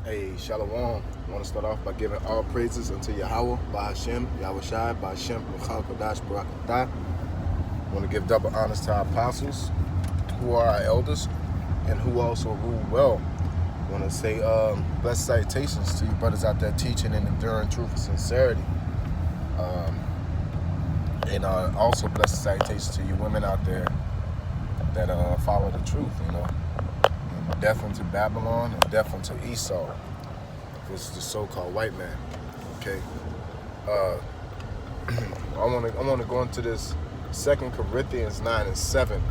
Hey, Shalom. I want to start off by giving all praises unto Yahweh, by Hashem, Yahweh Shai, by Hashem, Ruchal Kodash, Barak Atah. I want to give double honors to our apostles, who are our elders, and who also rule well. I want to say blessed salutations to you brothers out there teaching and enduring truth and sincerity. And also blessed salutations to you women out there that follow the truth, And death unto Babylon and death unto Esau. This is the so-called white man. Okay. I want to go into this 2 Corinthians 9 and 7,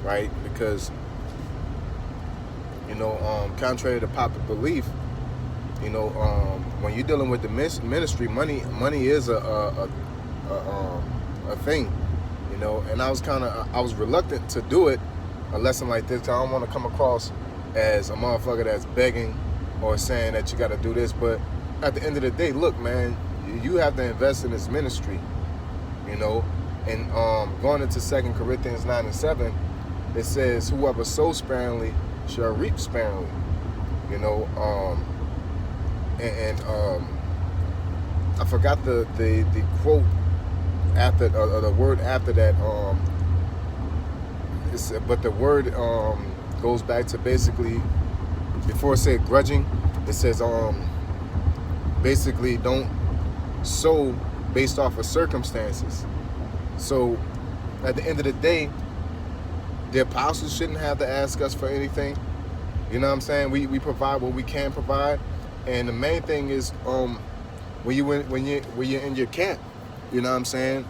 right? Because contrary to popular belief, when you're dealing with the ministry, money is a thing, And I was reluctant to do it a lesson like this. I don't want to come across as a motherfucker that's begging or saying that you got to do this. But at the end of the day, look, man, you have to invest in this ministry, And going into 2 Corinthians 9 and 7, it says, whoever sows sparingly shall reap sparingly, I forgot the quote after the word after that. But the word goes back to basically, before it said grudging, it says basically don't sow based off of circumstances. So at the end of the day, the apostles shouldn't have to ask us for anything. You know what I'm saying? We provide what we can provide, and the main thing is when you're in your camp. You know what I'm saying?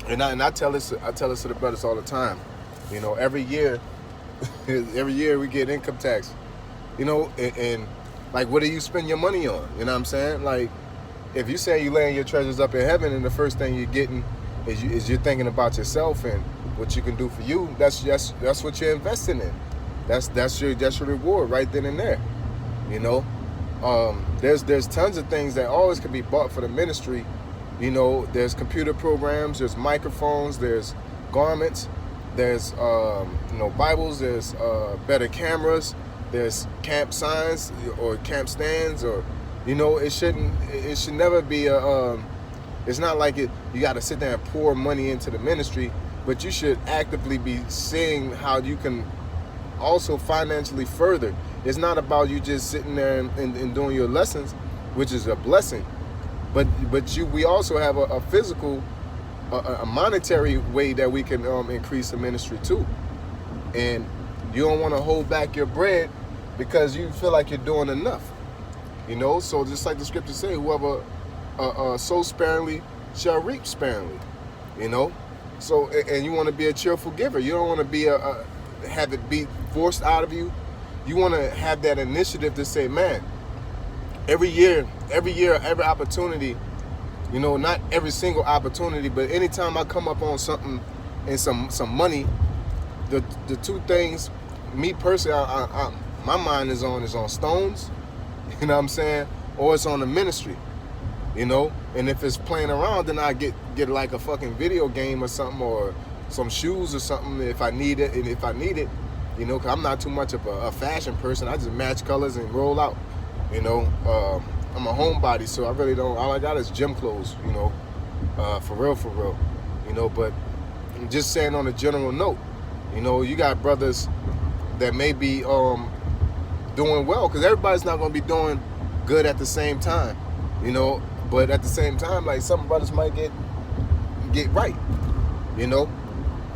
And I tell this to the brothers all the time. Every year we get income tax. And like, what do you spend your money on? You know what I'm saying? Like, if you say you laying your treasures up in heaven, and the first thing you're getting is you're thinking about yourself and what you can do for you. That's what you're investing in. That's your reward right then and there. There's tons of things that always can be bought for the ministry. There's computer programs, there's microphones, there's garments, there's Bibles, there's better cameras, there's camp signs or camp stands, or it should never be it's not like you got to sit there and pour money into the ministry, but you should actively be seeing how you can also financially further. It's not about you just sitting there and doing your lessons, which is a blessing, but we also have a physical, a monetary way that we can increase the ministry too. And you don't want to hold back your bread because you feel like you're doing enough. So just like the scriptures say, whoever sows sparingly shall reap sparingly. So, and you want to be a cheerful giver. You don't want to be have it be forced out of you. You want to have that initiative to say, man, every year, every opportunity, not every single opportunity, but anytime I come up on something and some money, the two things, me personally, my mind is on stones, you know what I'm saying, or it's on the ministry, and if it's playing around, then I get like a fucking video game or something, or some shoes or something if I need it, because I'm not too much of a fashion person. I just match colors and roll out, I'm a homebody, so I really don't, all I got is gym clothes, for real, but I'm just saying on a general note, you got brothers that may be doing well, because everybody's not going to be doing good at the same time, but at the same time, like, some brothers might get right,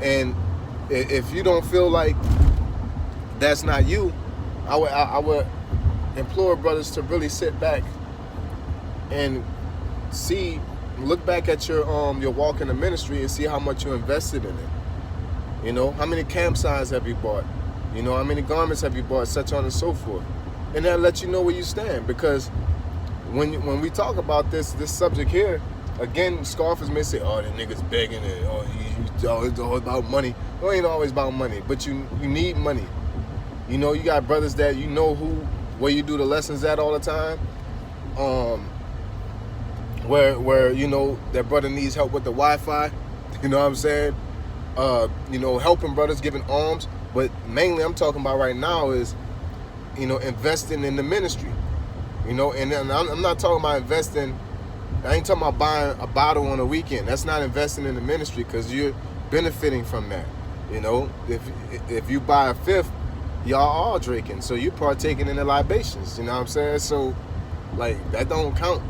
and if you don't feel like that's not you, I would implore brothers to really sit back and look back at your walk in the ministry and see how much you invested in it. How many camp signs have you bought? How many garments have you bought, such on and so forth. And that'll let you know where you stand, because when we talk about this subject here, again, scoffers may say, oh, the niggas begging, and it's all about money. It ain't always about money, but you need money. You got brothers that where you do the lessons at all the time, where that brother needs help with the Wi-Fi, you know what I'm saying? Helping brothers, giving alms, but mainly I'm talking about right now is investing in the ministry. And then I'm not talking about investing. I ain't talking about buying a bottle on a weekend. That's not investing in the ministry, because you're benefiting from that. If you buy a fifth, y'all all drinking, so you partaking in the libations. You know what I'm saying? So, like, that don't count.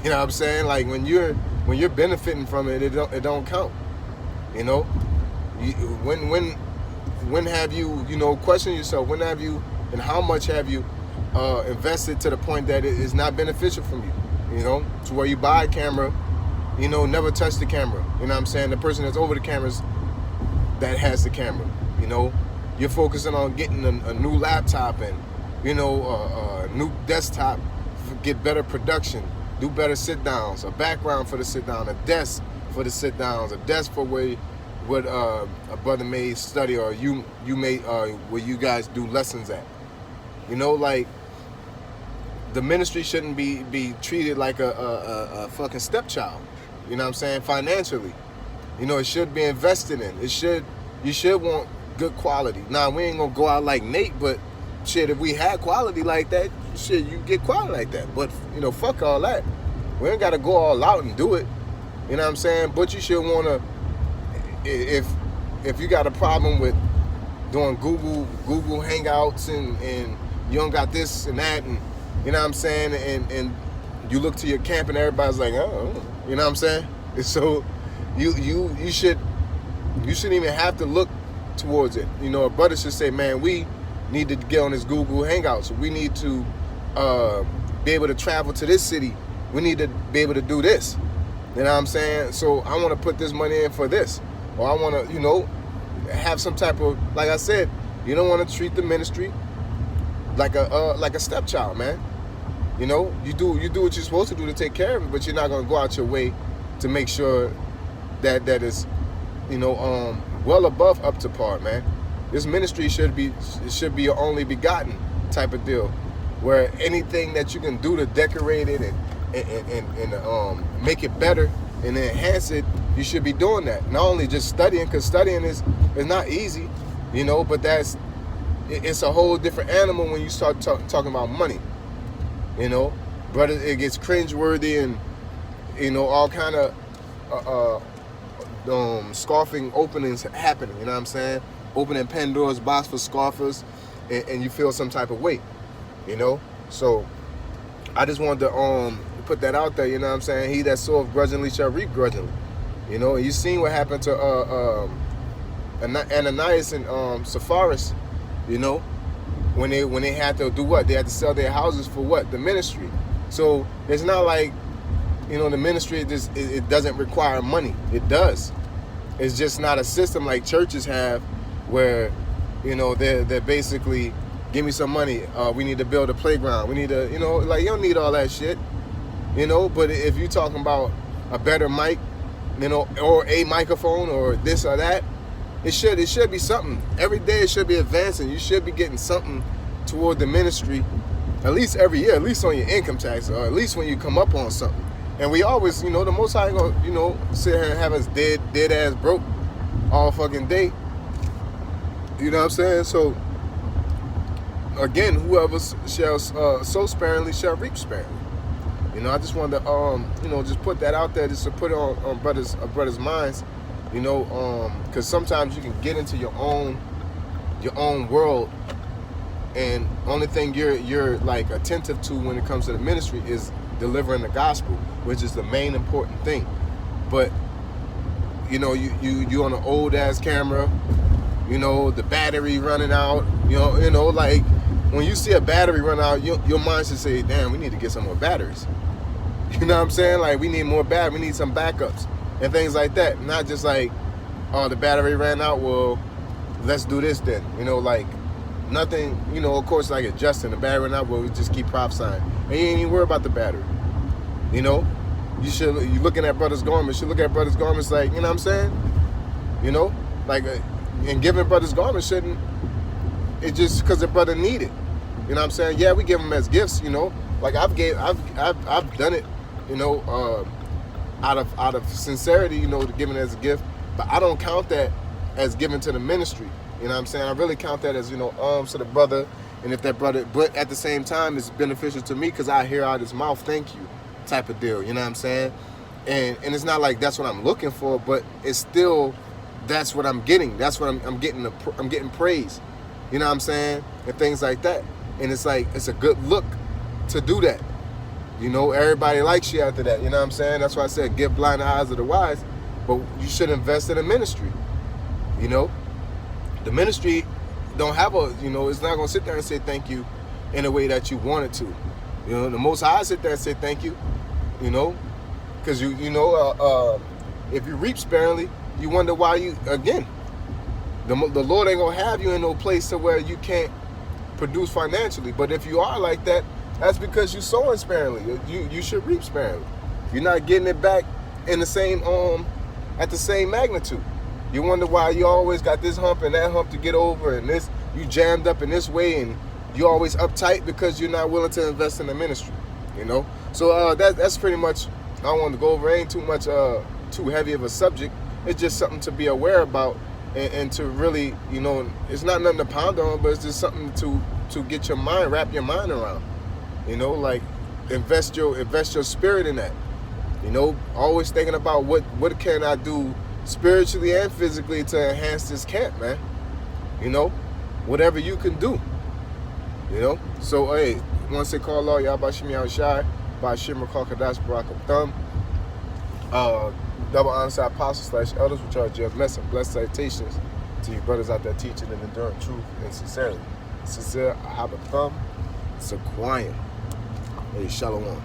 You know what I'm saying? Like, when you're benefiting from it, it don't count. When have you question yourself? When have you, and how much have you invested to the point that it is not beneficial from you? To where you buy a camera, never touch the camera. You know what I'm saying? The person that's over the cameras that has the camera. You're focusing on getting a new laptop and a new desktop, get better production, do better sit downs, a background for the sit down, a desk for the sit downs, a desk for where a brother may study, or you may where you guys do lessons at. Like, the ministry shouldn't be treated like a fucking stepchild. You know what I'm saying? Financially, it should be invested in. You should want good quality. Now, we ain't gonna go out like Nate, but shit, if we had quality like that, shit, you get quality like that. But fuck all that. We ain't gotta go all out and do it. You know what I'm saying? But you should wanna, if you got a problem with doing Google Hangouts and you don't got this and that, and you know what I'm saying, and you look to your camp and everybody's like, oh, you know what I'm saying? And so you shouldn't even have to look towards it. A brother should say, man, we need to get on this Google Hangouts. We need to be able to travel to this city. We need to be able to do this. You know what I'm saying? So I want to put this money in for this. Or I want to, have some type of, like I said, you don't want to treat the ministry like a stepchild, man. You do what you're supposed to do to take care of it, but you're not gonna go out your way to make sure that is, well above up to par, man. This ministry should be your only begotten type of deal, where anything that you can do to decorate it and make it better and enhance it, you should be doing that. Not only just studying, because studying is not easy, but it's a whole different animal when you start talking about money. Brother, it gets cringeworthy and all kind of scoffing openings happening. You know what I'm saying? Opening Pandora's box for scoffers, and you feel some type of weight. So I just wanted to put that out there. You know what I'm saying? He that soweth grudgingly shall reap grudgingly. And you seen what happened to Ananias and Sapphira. When they had to do what? They had to sell their houses for what? The ministry. So it's not like, the ministry it doesn't require money. It does. It's just not a system like churches have, where they're basically, give me some money. We need to build a playground. We need to, you don't need all that shit. But if you're talking about a better mic, or a microphone or this or that, it should be something. Every day it should be advancing. You should be getting something toward the ministry, at least every year, at least on your income tax, or at least when you come up on something. And we always, the Most High ain't gonna, sit here and have us dead ass broke all fucking day. You know what I'm saying? So again, whoever shall sow sparingly shall reap sparingly. I just wanted to just put that out there, just to put it on brothers' minds. Because sometimes you can get into your own world, and only thing you're like attentive to when it comes to the ministry is delivering the gospel, which is the main important thing. But you on an old ass camera, the battery running out, like when you see a battery run out, your mind should say, damn, we need to get some more batteries. You know what I'm saying? Like, we need more battery, we need some backups and things like that. Not just like, oh, the battery ran out, well, let's do this then. Like nothing, of course, like adjusting the battery ran out, well, we just keep prophesying. And you ain't even worry about the battery. You looking at brothers' garments, you look at brothers' garments like, you know what I'm saying? Like, and giving brothers' garments shouldn't, it's just because the brother need it. You know what I'm saying? Yeah, we give them as gifts, Like I've done it, out of sincerity, to giving it as a gift. But I don't count that as giving to the ministry. You know what I'm saying? I really count that as, alms to the brother And if that brother, but at the same time, it's beneficial to me because I hear out his mouth, thank you, type of deal. You know what I'm saying? And it's not like that's what I'm looking for, but it's still, that's what I'm getting. That's what I'm getting. I'm getting praise. You know what I'm saying? And things like that. And it's like, it's a good look to do that. You know, everybody likes you after that. You know what I'm saying? That's why I said, give blind the eyes of the wise. But you should invest in a ministry. You know, the ministry don't have a, you know, it's not going to sit there and say thank you in a way that you want it to. You know, the Most High sit there and say thank you, you know, because you know, if you reap sparingly, you wonder why you, again, the Lord ain't going to have you in no place to where you can't produce financially. But if you are like that, that's because you're sowing sparingly. You should reap sparingly. You're not getting it back in the same, at the same magnitude. You wonder why you always got this hump and that hump to get over, and this, you jammed up in this way, and you always uptight because you're not willing to invest in the ministry, you know? So that's pretty much, I don't want to go over, it ain't too much, too heavy of a subject. It's just something to be aware about and to really, you know, it's not nothing to ponder on, but it's just something to get your mind, wrap your mind around, you know, like invest your spirit in that, you know, always thinking about what can I do spiritually and physically to enhance this camp, man. You know, whatever you can do. You know, so hey, once they call Allah, y'all Bashim Yahweh Shai, by Shimmer Kalkadash Barakam Thumb, double onside apostles / elders, which are just blessing, blessed citations to you brothers out there teaching and enduring truth and sincerity. Sincere, I have a thumb, Sequoian. Hey, Shalom.